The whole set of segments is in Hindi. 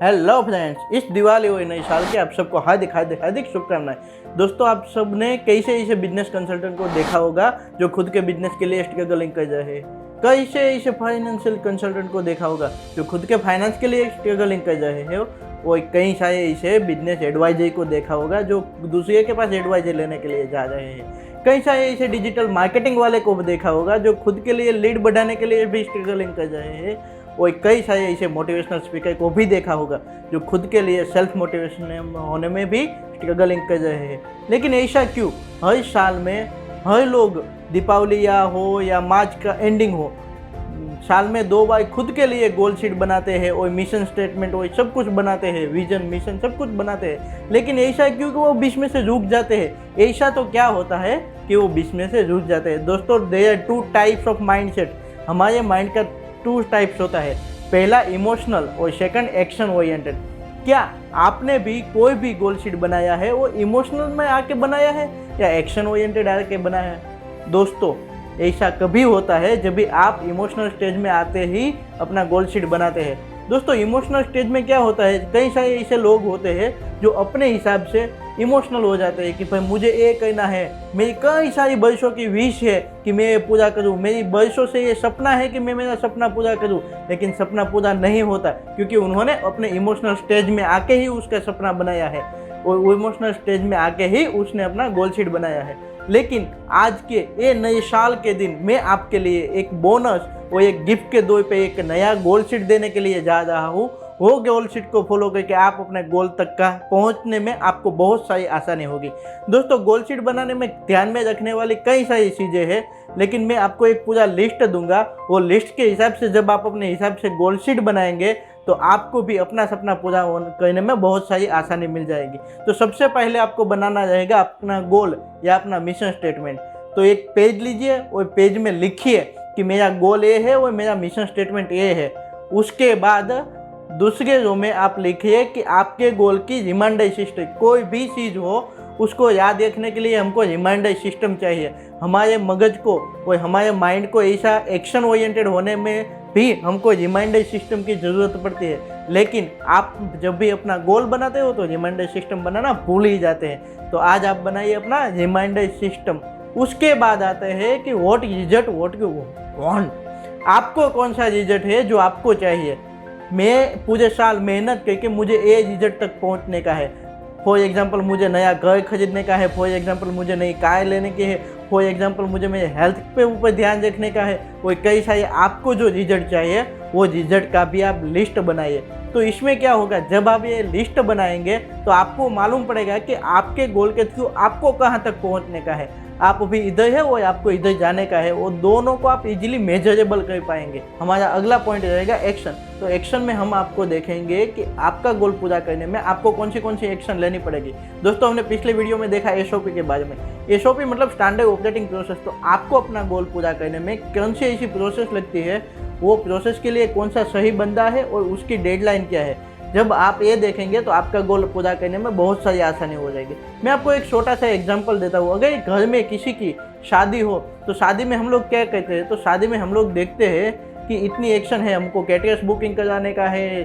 हेलो फ्रेंड्स, इस दिवाली और नए साल के आप सबको हार्दिक हार्दिक हार्दिक शुभकामनाएं। दोस्तों, आप सब ने कैसे ऐसे बिजनेस कंसल्टेंट को देखा होगा जो खुद के बिजनेस के लिए स्ट्रगलिंग कर रहे हैं। कैसे ऐसे फाइनेंशियल कंसल्टेंट को देखा होगा जो खुद के फाइनेंस के लिए स्ट्रगलिंग कर रहे हैं। और कई सारे ऐसे बिजनेस एडवाइजर को देखा होगा जो दूसरे के पास एडवाइजर लेने के लिए जा रहे हैं। कई सारे ऐसे डिजिटल मार्केटिंग वाले को देखा होगा जो खुद के लिए लीड बढ़ाने के लिए भी स्ट्रगलिंग कर रहे हैं। और कई सारे ऐसे मोटिवेशनल स्पीकर को भी देखा होगा जो खुद के लिए सेल्फ मोटिवेशन होने में भी स्ट्रगलिंग कर रहे हैं। लेकिन ऐसा क्यों हर साल में हर लोग दीपावली या हो या मार्च का एंडिंग हो, साल में 2 बार खुद के लिए गोल शीट बनाते हैं और मिशन स्टेटमेंट और सब कुछ बनाते हैं, विजन मिशन सब कुछ बनाते हैं। लेकिन ऐसा क्यों कि वो बीच में से रुक जाते हैं। ऐसा तो क्या होता है कि वो बीच में से रुक जाते हैं। दोस्तों, there are 2 types of mindset. हमारे माइंड का 2 टाइप्स होता है, पहला इमोशनल और सेकंड एक्शन ओरिएंटेड। क्या आपने भी कोई भी गोल शीट बनाया है वो इमोशनल में आके बनाया है या एक्शन ओरिएंटेड आके बनाया है? दोस्तों, ऐसा कभी होता है जब भी आप इमोशनल स्टेज में आते ही अपना गोल शीट बनाते हैं। दोस्तों, इमोशनल स्टेज में क्या होता है, कई सारे ऐसे लोग होते हैं जो अपने हिसाब से इमोशनल हो जाते हैं कि भाई मुझे ये करना है, मेरी कई सारी वर्षों की विश है कि मैं ये पूरा करूं, मेरी वर्षों से ये सपना है कि मैं मेरा सपना पूरा करूं। लेकिन सपना पूरा नहीं होता क्योंकि उन्होंने अपने इमोशनल स्टेज में आके ही उसका सपना बनाया है और इमोशनल स्टेज में आके ही उसने अपना गोल शीट बनाया है। लेकिन आज के ये नए साल के दिन मैं आपके लिए एक बोनस और एक गिफ्ट के तौर पे एक नया गोल शीट देने के लिए जा रहा हूँ। वो गोल शीट को फॉलो करके आप अपने गोल तक का पहुंचने में आपको बहुत सारी आसानी होगी। दोस्तों, गोल शीट बनाने में ध्यान में रखने वाली कई सारी चीज़ें हैं, लेकिन मैं आपको एक पूरा लिस्ट दूंगा। वो लिस्ट के हिसाब से जब आप अपने हिसाब से गोल शीट बनाएंगे तो आपको भी अपना सपना पूरा करने में बहुत सारी आसानी मिल जाएगी। तो सबसे पहले आपको बनाना रहेगा अपना गोल या अपना मिशन स्टेटमेंट। तो एक पेज लीजिए और पेज में लिखिए कि मेरा गोल ये है और मेरा मिशन स्टेटमेंट ये है। उसके बाद दूसरे रो में आप लिखिए कि आपके गोल की रिमाइंडर सिस्टम, कोई भी चीज़ हो उसको याद रखने के लिए हमको रिमाइंडर सिस्टम चाहिए। हमारे मगज को और हमारे माइंड को ऐसा एक्शन ओरिएंटेड होने में भी हमको रिमाइंडर सिस्टम की ज़रूरत पड़ती है। लेकिन आप जब भी अपना गोल बनाते हो तो रिमाइंडर सिस्टम बनाना भूल ही जाते हैं। तो आज आप बनाइए अपना रिमाइंडर सिस्टम। उसके बाद आते हैं कि what result what you want. आपको कौन सा रिजल्ट है जो आपको चाहिए। मैं पूरे साल मेहनत करके मुझे ये रिजल्ट तक पहुंचने का है। फॉर एग्जांपल, मुझे नया घर खरीदने का है। फॉर एग्जांपल, मुझे नई कार लेने की है। फॉर एग्जांपल, मुझे मेरे हेल्थ पे ऊपर ध्यान रखने का है। और कई सारे आपको जो रिजल्ट चाहिए वो रिजल्ट का भी आप लिस्ट बनाइए। तो इसमें क्या होगा, जब आप ये लिस्ट बनाएंगे तो आपको मालूम पड़ेगा कि आपके गोल के थ्रू आपको कहाँ तक पहुँचने का है। आप अभी इधर है और आपको इधर जाने का है, वो दोनों को आप इजीली मेजरेबल कर पाएंगे। हमारा अगला पॉइंट रहेगा एक्शन। तो एक्शन में हम आपको देखेंगे कि आपका गोल पूरा करने में आपको कौन सी एक्शन लेनी पड़ेगी। दोस्तों, हमने पिछले वीडियो में देखा एसओपी के बारे में। एसओपी मतलब स्टैंडर्ड ऑपरेटिंग प्रोसेस। तो आपको अपना गोल पूरा करने में कौन सी ऐसी प्रोसेस लगती है, वो प्रोसेस के लिए कौन सा सही बंदा है और उसकी डेडलाइन क्या है। जब आप ये देखेंगे तो आपका गोल पूरा करने में बहुत सारी आसानी हो जाएगी। मैं आपको एक छोटा सा एग्जांपल देता हूँ। अगर घर में किसी की शादी हो तो शादी में हम लोग क्या कहते हैं, तो शादी में हम लोग देखते हैं कि इतनी एक्शन है, हमको कैटरर्स बुकिंग कराने का है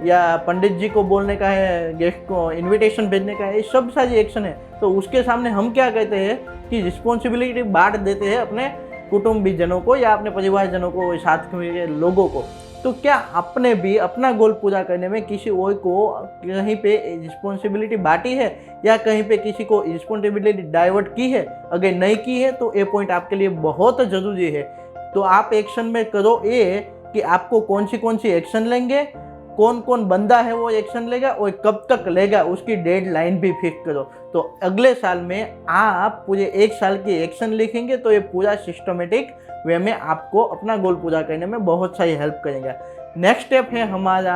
या पंडित जी को बोलने का है, गेस्ट को इन्विटेशन भेजने का है, ये सब सारी एक्शन है। तो उसके सामने हम क्या कहते हैं कि रिस्पॉन्सिबिलिटी बांट देते हैं अपने कुटुंबीजनों को या अपने परिवारजनों को, साथ के लोगों को। तो क्या आपने भी अपना गोल पूरा करने में किसी और को कहीं पे रिस्पॉन्सिबिलिटी बांटी है या कहीं पे किसी को रिस्पॉन्सिबिलिटी डाइवर्ट की है? अगर नहीं की है तो ये पॉइंट आपके लिए बहुत ज़रूरी है। तो आप एक्शन में करो ये कि आपको कौन सी एक्शन लेंगे, कौन कौन बंदा है वो एक्शन लेगा और कब तक लेगा, उसकी डेडलाइन भी फिक्स करो। तो अगले साल में आप पूरे 1 साल की एक्शन लिखेंगे तो ये पूरा सिस्टमेटिक वे में आपको अपना गोल पूरा करने में बहुत सारी हेल्प करेगा। नेक्स्ट स्टेप है हमारा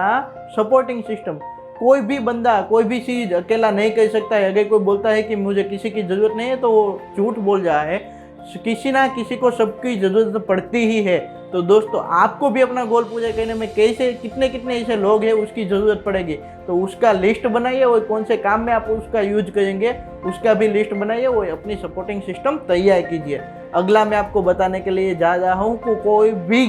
सपोर्टिंग सिस्टम। कोई भी बंदा कोई भी चीज़ अकेला नहीं कर सकता है। अगर कोई बोलता है कि मुझे किसी की ज़रूरत नहीं है तो वो झूठ बोल रहा है। किसी ना किसी को सबकी ज़रूरत पड़ती ही है। तो दोस्तों, आपको भी अपना गोल पूरा करने में कैसे कितने ऐसे लोग हैं उसकी ज़रूरत पड़ेगी। तो उसका लिस्ट बनाइए और कौन से काम में आप उसका यूज करेंगे उसका भी लिस्ट बनाइए और अपनी सपोर्टिंग सिस्टम तैयार कीजिए। अगला मैं आपको बताने के लिए जा रहा हूँ कि कोई भी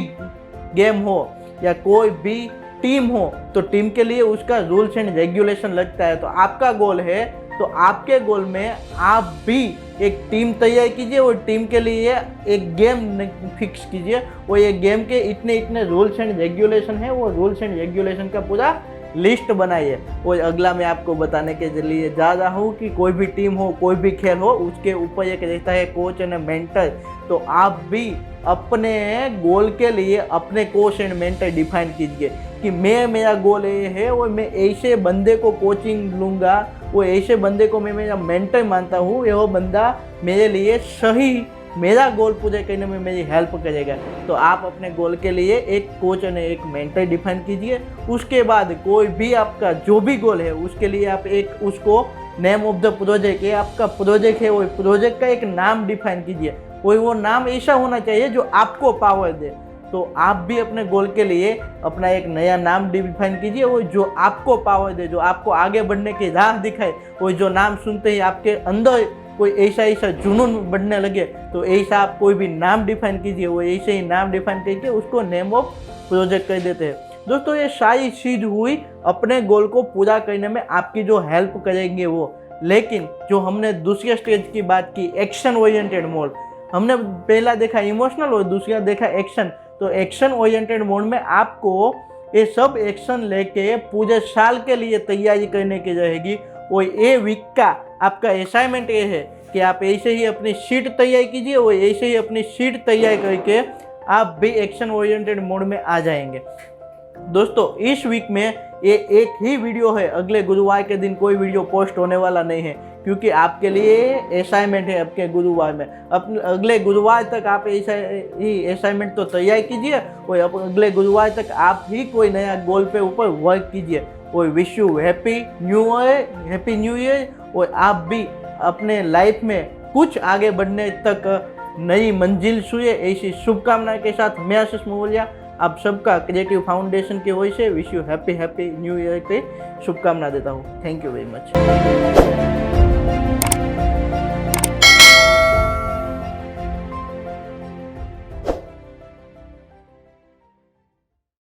गेम हो या कोई भी टीम हो तो टीम के लिए उसका रूल्स एंड रेगुलेशन लगता है। तो आपका गोल है तो आपके गोल में आप भी एक टीम तैयार कीजिए और टीम के लिए एक गेम फिक्स कीजिए और ये गेम के इतने इतने रूल्स एंड रेगुलेशन है, वो रूल्स एंड रेगुलेशन का पूरा लिस्ट बनाइए। और अगला मैं आपको बताने के लिए जा रहा हूँ कि कोई भी टीम हो, कोई भी खेल हो, उसके ऊपर एक रहता है कोच एंड मेंटर। तो आप भी अपने गोल के लिए अपने कोच एंड मेंटर डिफाइन कीजिए कि मेरा गोल ये है और मैं ऐसे बंदे को कोचिंग लूँगा, वो ऐसे बंदे को मैं मेरा मेंटर मानता हूँ, ये वो बंदा मेरे लिए सही मेरा गोल पूरे करने में मेरी हेल्प करेगा। तो आप अपने गोल के लिए एक कोच और एक मेंटर डिफाइन कीजिए। उसके बाद कोई भी आपका जो भी गोल है उसके लिए आप एक उसको नेम ऑफ द प्रोजेक्ट, ये आपका प्रोजेक्ट है, वो प्रोजेक्ट का एक नाम डिफाइन कीजिए। वो नाम ऐसा होना चाहिए जो आपको पावर दे। तो आप भी अपने गोल के लिए अपना एक नया नाम डिफाइन कीजिए, वो जो आपको पावर दे, जो आपको आगे बढ़ने की राह दिखाए, वो जो नाम सुनते ही आपके अंदर कोई ऐसा जुनून बढ़ने लगे। तो ऐसा आप कोई भी नाम डिफाइन कीजिए, वो ऐसे ही नाम डिफाइन करके उसको नेम ऑफ प्रोजेक्ट कर देते हैं। दोस्तों ये सारी चीज हुई अपने गोल को पूरा करने में आपकी जो हेल्प करेंगे वो। लेकिन जो हमने दूसरे स्टेज की बात की, एक्शन ओरिएंटेड मोड, हमने पहला देखा इमोशनल और दूसरा देखा एक्शन। तो एक्शन ओरिएंटेड मोड में आपको ये सब एक्शन लेके पूरे साल के लिए तैयारी करने की रहेगी। और ये वीक का आपका असाइनमेंट ये है कि आप ऐसे ही अपनी शीट तैयार कीजिए और ऐसे ही अपनी शीट तैयार करके आप भी एक्शन ओरिएंटेड मोड में आ जाएंगे। दोस्तों इस वीक में ये एक ही वीडियो है, अगले गुरुवार के दिन कोई वीडियो पोस्ट होने वाला नहीं है, क्योंकि आपके लिए असाइनमेंट है आपके गुरुवार में। अपने अगले गुरुवार तक आप ऐसा ही असाइनमेंट तो तैयार कीजिए और अगले गुरुवार तक आप ही कोई नया गोल पे ऊपर वर्क कीजिए। और wish you happy new year. और आप भी अपने लाइफ में कुछ आगे बढ़ने तक नई मंजिल छुए, ऐसी शुभकामना के साथ मैं आशीष मौर्या आप सबका क्रिएटिव फाउंडेशन की ओर से wish you happy new year की शुभकामना देता हूँ। Thank you very much.